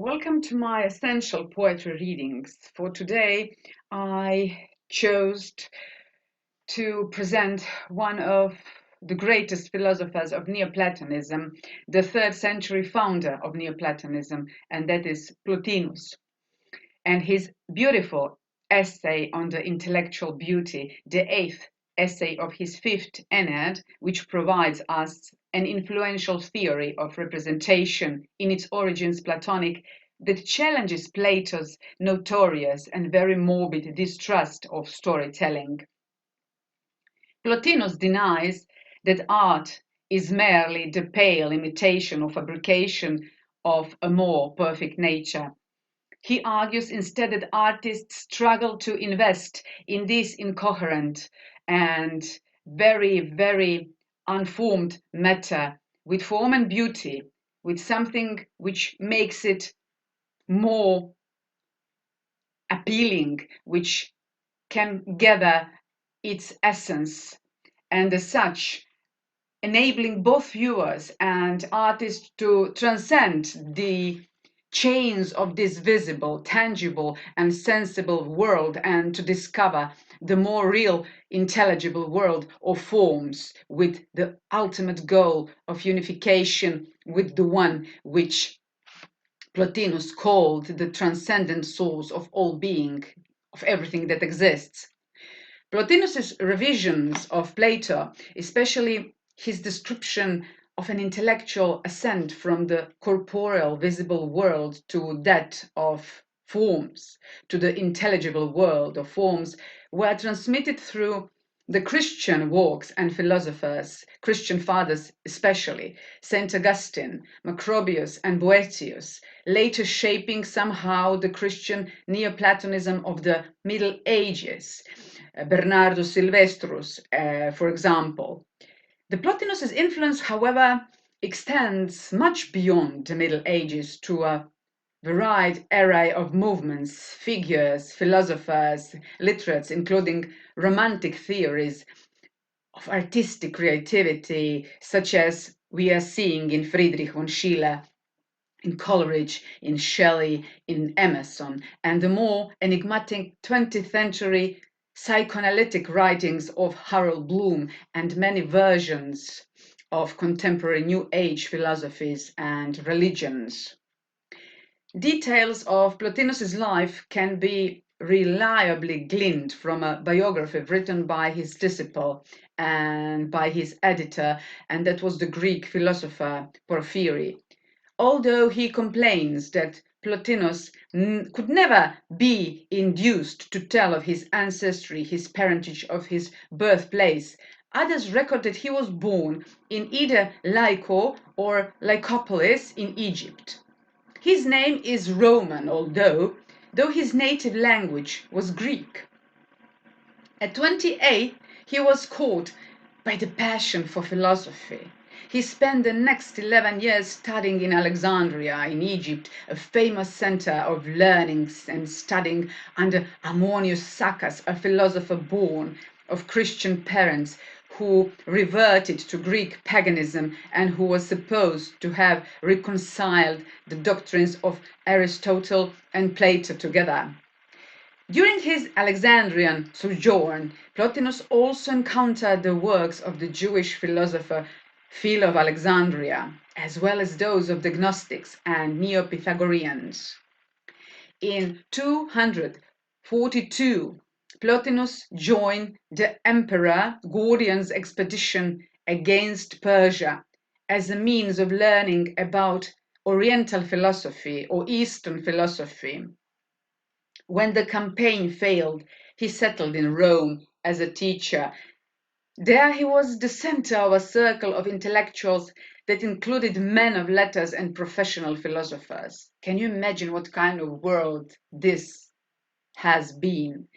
Welcome to my essential poetry readings. For today, I chose to present one of the greatest philosophers of Neoplatonism, the 3rd century founder of Neoplatonism, and that is Plotinus. And his beautiful essay on the intellectual beauty, the 8th essay of his 5th Aeneid, which provides us an influential theory of representation in its origins Platonic that challenges Plato's notorious and very morbid distrust of storytelling. Plotinus denies that art is merely the pale imitation or fabrication of a more perfect nature. He argues instead that artists struggle to invest in this incoherent and very unformed matter with form and beauty, with something which makes it more appealing, which can gather its essence, and as such, enabling both viewers and artists to transcend the chains of this visible, tangible, and sensible world and to discover the more real, intelligible world of forms with the ultimate goal of unification with the one which Plotinus called the transcendent source of all being, of everything that exists. Plotinus's revisions of Plato, especially his description of an intellectual ascent from the corporeal visible world to that of forms, to the intelligible world of forms, were transmitted through the Christian works and philosophers, Christian fathers especially, St. Augustine, Macrobius, and Boethius, later shaping somehow the Christian Neoplatonism of the Middle Ages. Bernardo Silvestrus, for example. The Plotinus's influence, however, extends much beyond the Middle Ages to a varied array of movements, figures, philosophers, literates, including romantic theories of artistic creativity, such as we are seeing in Friedrich von Schiller, in Coleridge, in Shelley, in Emerson, and the more enigmatic 20th century psychoanalytic writings of Harold Bloom and many versions of contemporary New Age philosophies and religions. Details of Plotinus's life can be reliably gleaned from a biography written by his disciple and by his editor, and that was the Greek philosopher Porphyry. Although he complains that Plotinus could never be induced to tell of his ancestry, his parentage, of his birthplace, others record that he was born in either Lyco or Lycopolis in Egypt. His name is Roman, though his native language was Greek. At 28, he was caught by the passion for philosophy. He spent the next 11 years studying in Alexandria, in Egypt, a famous center of learning, and studying under Ammonius Saccas, a philosopher born of Christian parents who reverted to Greek paganism and who was supposed to have reconciled the doctrines of Aristotle and Plato together. During his Alexandrian sojourn, Plotinus also encountered the works of the Jewish philosopher Philo of Alexandria, as well as those of the Gnostics and Neo-Pythagoreans. In 242, Plotinus joined the Emperor Gordian's expedition against Persia as a means of learning about Oriental philosophy or Eastern philosophy. When the campaign failed, he settled in Rome as a teacher. There he was the center of a circle of intellectuals that included men of letters and professional philosophers. Can you imagine what kind of world this has been?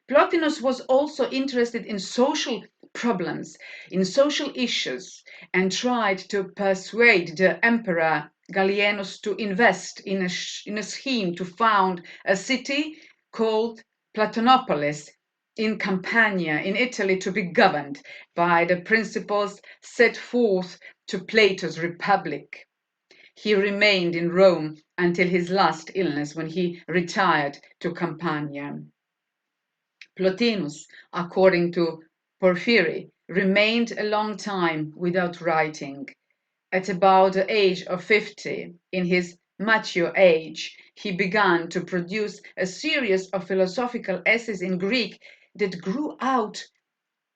Plotinus was also interested in social problems, in social issues, and tried to persuade the emperor Gallienus to invest in a scheme to found a city called Platonopolis in Campania, in Italy, to be governed by the principles set forth to Plato's Republic. he remained in Rome until his last illness when he retired to Campania. Plotinus, according to Porphyry, remained a long time without writing. At about the age of 50, in his mature age, he began to produce a series of philosophical essays in Greek that grew out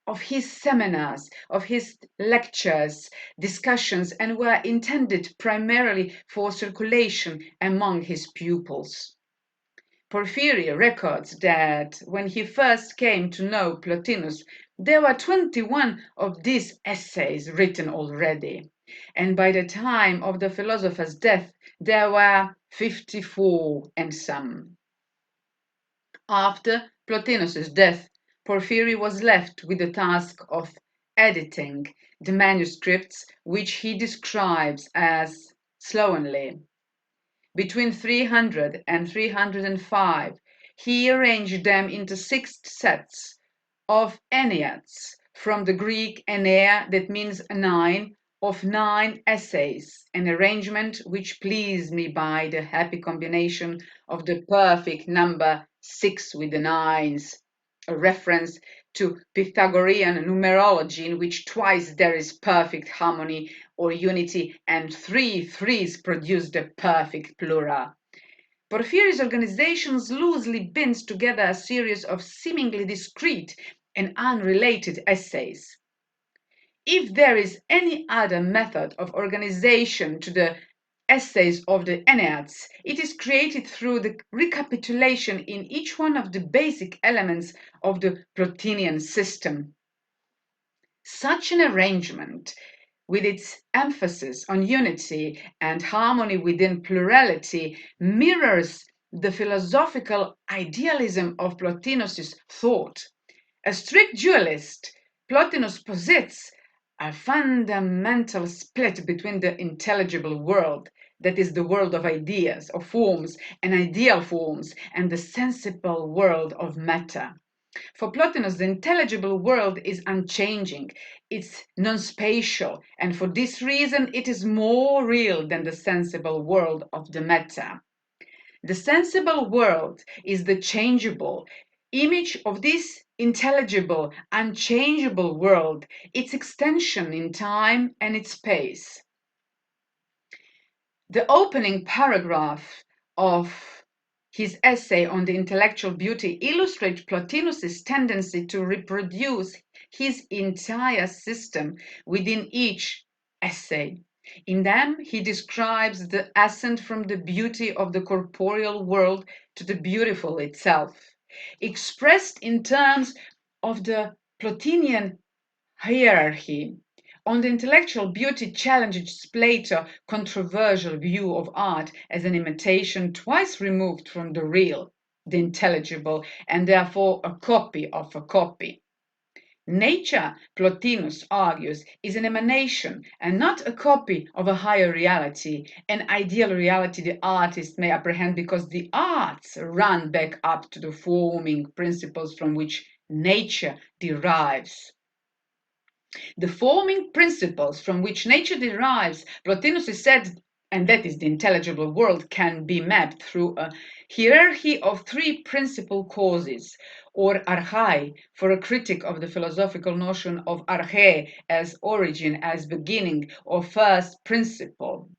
of his seminars, of his lectures, discussions, and were intended primarily for circulation among his pupils. Porphyry records that when he first came to know Plotinus, there were 21 of these essays written already, and by the time of the philosopher's death, there were 54 and some. After Plotinus's death, Porphyry was left with the task of editing the manuscripts, which he describes as slovenly. Between 300 and 305, he arranged them into 6 sets of Enneads, from the Greek Enneia, that means 9, of 9 essays, an arrangement which pleased me by the happy combination of the perfect number 6 with the 9s, a reference to Pythagorean numerology in which twice there is perfect harmony or unity and 3 threes produce the perfect plural. Porphyry's organizations loosely binds together a series of seemingly discrete and unrelated essays. If there is any other method of organization to the essays of the Enneads, it is created through the recapitulation in each one of the basic elements of the Plotinian system. Such an arrangement, with its emphasis on unity and harmony within plurality, mirrors the philosophical idealism of Plotinus's thought. A strict dualist, Plotinus posits a fundamental split between the intelligible world, that is the world of ideas, of forms and ideal forms, and the sensible world of matter. For Plotinus, the intelligible world is unchanging, it's non-spatial, and for this reason it is more real than the sensible world of the matter. The sensible world is the changeable image of this intelligible, unchangeable world, its extension in time and its space. The opening paragraph of his essay on the intellectual beauty illustrates Plotinus's tendency to reproduce his entire system within each essay. In them, he describes the ascent from the beauty of the corporeal world to the beautiful itself, expressed in terms of the Plotinian hierarchy. On the intellectual beauty challenges Plato's controversial view of art as an imitation twice removed from the real, the intelligible, and therefore a copy of a copy. Nature, Plotinus argues, is an emanation and not a copy of a higher reality, an ideal reality the artist may apprehend because the arts run back up to the forming principles from which nature derives. The forming principles from which nature derives, Plotinus is said, and that is the intelligible world, can be mapped through a hierarchy of 3 principal causes, or archai, for a critic of the philosophical notion of arche as origin, as beginning, or first principle.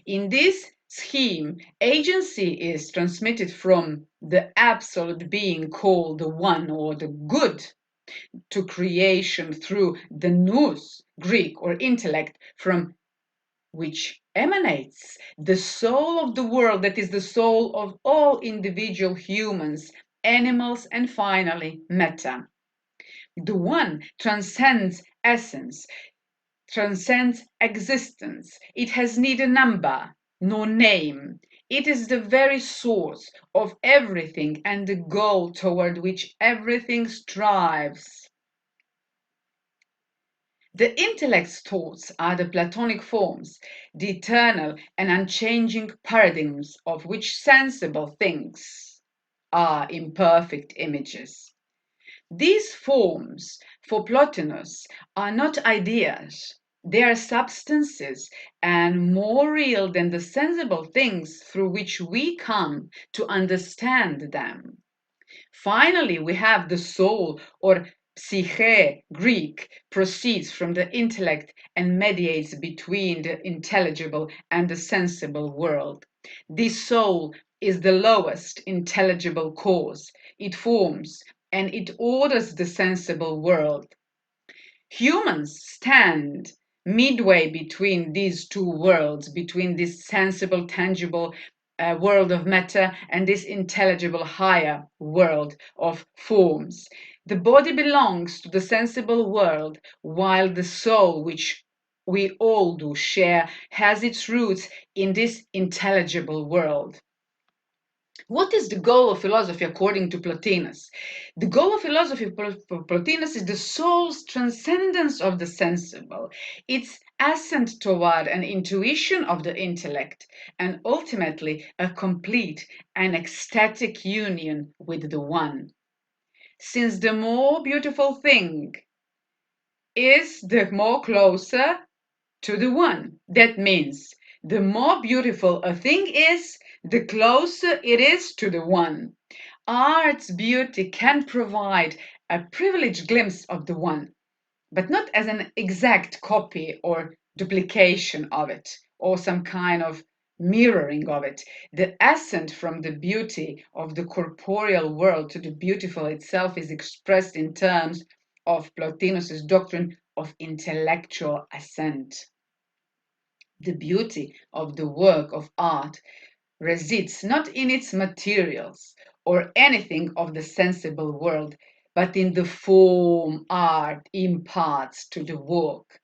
In this scheme, agency is transmitted from the absolute being called the One or the Good to creation through the nous, Greek, or intellect, from which emanates the soul of the world, that is the soul of all individual humans, animals, and finally matter. The One transcends essence, transcends existence. It has neither number nor name. It is the very source of everything and the goal toward which everything strives. The intellect's thoughts are the Platonic forms, the eternal and unchanging paradigms of which sensible things are imperfect images. These forms, for Plotinus, are not ideas. They are substances and more real than the sensible things through which we come to understand them. Finally, we have the soul, or psyche, Greek, proceeds from the intellect and mediates between the intelligible and the sensible world. This soul is the lowest intelligible cause. It forms and it orders the sensible world. Humans stand midway between these two worlds, between this sensible, tangible world of matter and this intelligible, higher world of forms. The body belongs to the sensible world, while the soul, which we all do share, has its roots in this intelligible world. What is the goal of philosophy according to Plotinus? The goal of philosophy for Plotinus is the soul's transcendence of the sensible, its ascent toward an intuition of the intellect, and ultimately a complete and ecstatic union with the One. Since the more beautiful thing is, the more closer to the One. That means the more beautiful a thing is, the closer it is to the One. Art's beauty can provide a privileged glimpse of the One, but not as an exact copy or duplication of it, or some kind of mirroring of it. The ascent from the beauty of the corporeal world to the beautiful itself is expressed in terms of Plotinus's doctrine of intellectual ascent. The beauty of the work of art resides not in its materials or anything of the sensible world, but in the form art imparts to the work.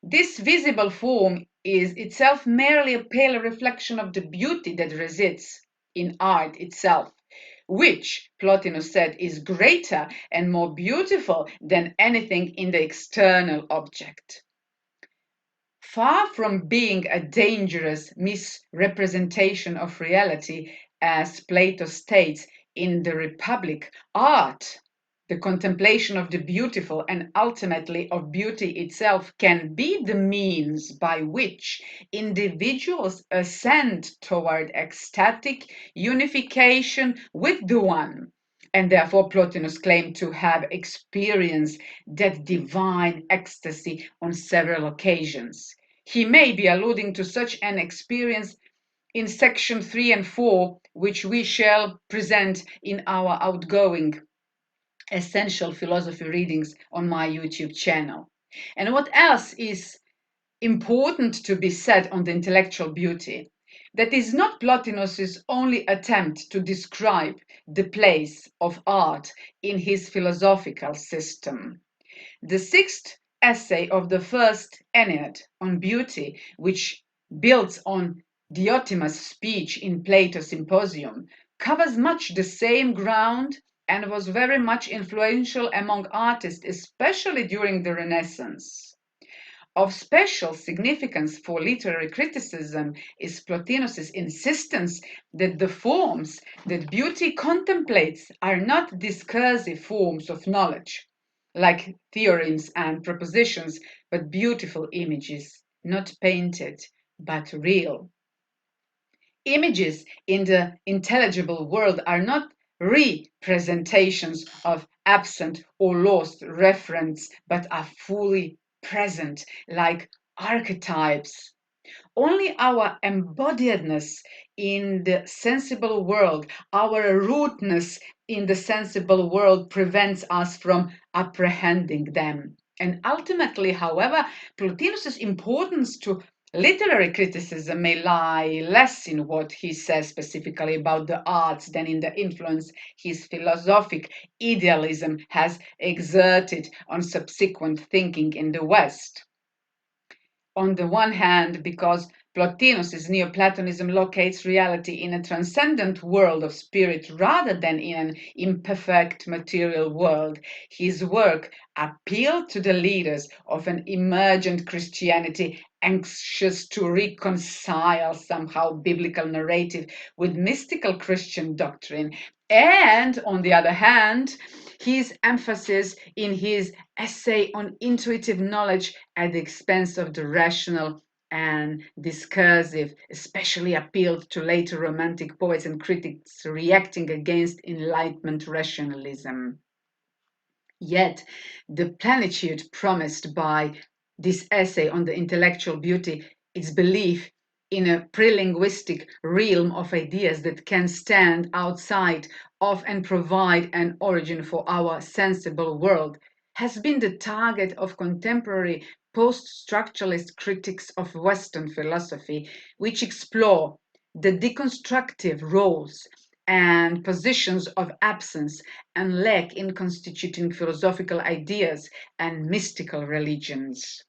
This visible form is itself merely a pale reflection of the beauty that resides in art itself, which, Plotinus said, is greater and more beautiful than anything in the external object. Far from being a dangerous misrepresentation of reality, as Plato states in the Republic, art, the contemplation of the beautiful and ultimately of beauty itself, can be the means by which individuals ascend toward ecstatic unification with the One. And therefore, Plotinus claimed to have experienced that divine ecstasy on several occasions. He may be alluding to such an experience in section 3 and 4, which we shall present in our outgoing essential philosophy readings on my YouTube channel. And what else is important to be said on the intellectual beauty? That is not Plotinus's only attempt to describe the place of art in his philosophical system. The sixth essay of the first Aeneid on beauty, which builds on Diotimus' speech in Plato's Symposium, covers much the same ground and was very much influential among artists, especially during the Renaissance. Of special significance for literary criticism is Plotinus's insistence that the forms that beauty contemplates are not discursive forms of knowledge, like theorems and propositions, but beautiful images, not painted, but real. Images in the intelligible world are not representations of absent or lost reference, but are fully present, like archetypes. Only our embodiedness in the sensible world, our rootness in the sensible world, prevents us from apprehending them. And ultimately, however, Plotinus's importance to literary criticism may lie less in what he says specifically about the arts than in the influence his philosophic idealism has exerted on subsequent thinking in the West. On the one hand, because Plotinus's Neoplatonism locates reality in a transcendent world of spirit rather than in an imperfect material world, his work appealed to the leaders of an emergent Christianity anxious to reconcile somehow biblical narrative with mystical Christian doctrine. And on the other hand, his emphasis in his essay on intuitive knowledge at the expense of the rational and discursive especially appealed to later Romantic poets and critics reacting against Enlightenment rationalism. Yet, the plenitude promised by this essay on the intellectual beauty is belief in a prelinguistic realm of ideas that can stand outside of and provide an origin for our sensible world, has been the target of contemporary post-structuralist critics of Western philosophy, which explore the deconstructive roles and positions of absence and lack in constituting philosophical ideas and mystical religions.